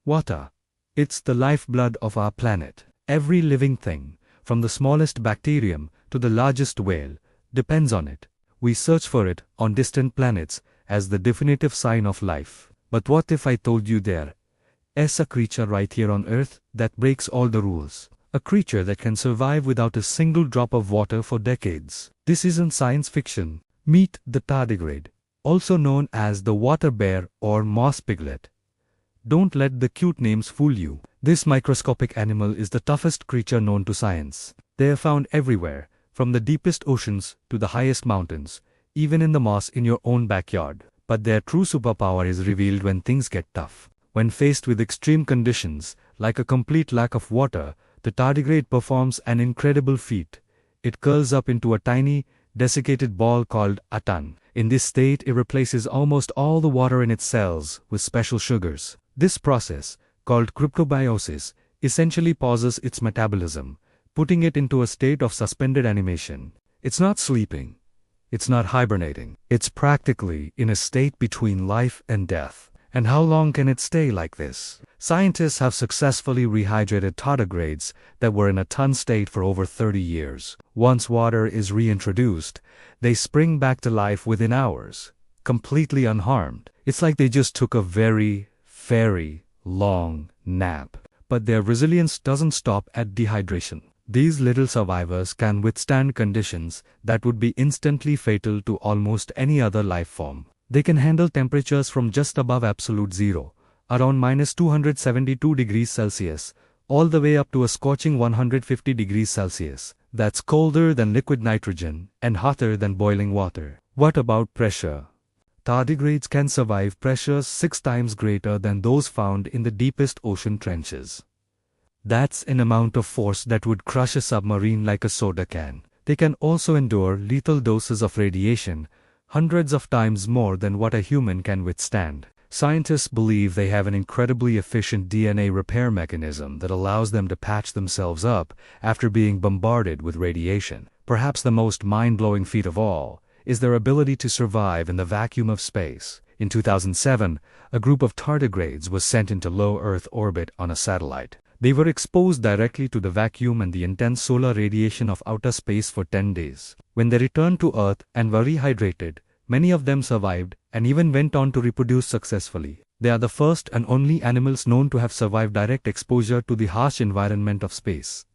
Water. It's the lifeblood of our planet. Every living thing, from the smallest bacterium to the largest whale, depends on it. We search for it on distant planets as the definitive sign of life. But what if I told you there's a creature right here on Earth that breaks all the rules? A creature that can survive without a single drop of water for decades. This isn't science fiction. Meet the tardigrade, also known as the water bear or moss piglet. Don't let the cute names fool you. This microscopic animal is the toughest creature known to science. They are found everywhere, from the deepest oceans to the highest mountains, even in the moss in your own backyard. But their true superpower is revealed when things get tough. When faced with extreme conditions, like a complete lack of water, the tardigrade performs an incredible feat. It curls up into a tiny, desiccated ball called a ton. In this state, it replaces almost all the water in its cells with special sugars. This process, called cryptobiosis, essentially pauses its metabolism, putting it into a state of suspended animation. It's not sleeping. It's not hibernating. It's practically in a state between life and death. And how long can it stay like this? Scientists have successfully rehydrated tardigrades that were in a ton state for over 30 years. Once water is reintroduced, they spring back to life within hours, completely unharmed. It's like they just took a very long nap. But their resilience doesn't stop at dehydration. These little survivors can withstand conditions that would be instantly fatal to almost any other life form. They can handle temperatures from just above absolute zero, around -272 degrees Celsius, all the way up to a scorching 150 degrees Celsius. That's colder than liquid nitrogen and hotter than boiling water. What about pressure? Tardigrades can survive pressures 6 times greater than those found in the deepest ocean trenches. That's an amount of force that would crush a submarine like a soda can. They can also endure lethal doses of radiation, hundreds of times more than what a human can withstand. Scientists believe they have an incredibly efficient DNA repair mechanism that allows them to patch themselves up after being bombarded with radiation. Perhaps the most mind-blowing feat of all is their ability to survive in the vacuum of space. In 2007, a group of tardigrades was sent into low Earth orbit on a satellite. They were exposed directly to the vacuum and the intense solar radiation of outer space for 10 days. When they returned to Earth and were rehydrated, many of them survived and even went on to reproduce successfully. They are the first and only animals known to have survived direct exposure to the harsh environment of space.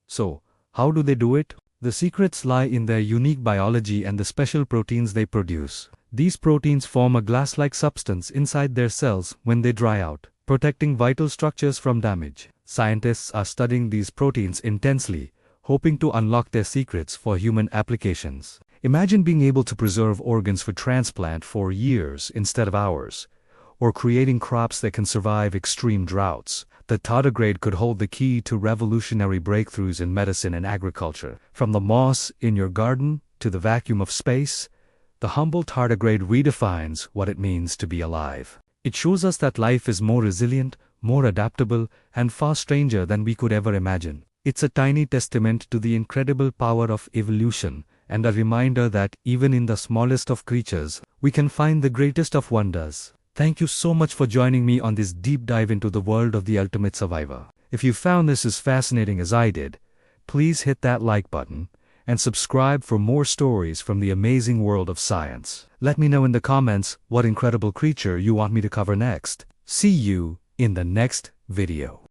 So, how do they do it? The secrets lie in their unique biology and the special proteins they produce. These proteins form a glass-like substance inside their cells when they dry out, protecting vital structures from damage. Scientists are studying these proteins intensely, hoping to unlock their secrets for human applications. Imagine being able to preserve organs for transplant for years instead of hours, or creating crops that can survive extreme droughts. The tardigrade could hold the key to revolutionary breakthroughs in medicine and agriculture. From the moss in your garden to the vacuum of space, the humble tardigrade redefines what it means to be alive. It shows us that life is more resilient, more adaptable, and far stranger than we could ever imagine. It's a tiny testament to the incredible power of evolution, and a reminder that even in the smallest of creatures, we can find the greatest of wonders. Thank you so much for joining me on this deep dive into the world of the ultimate survivor. If you found this as fascinating as I did, please hit that like button and subscribe for more stories from the amazing world of science. Let me know in the comments what incredible creature you want me to cover next. See you in the next video.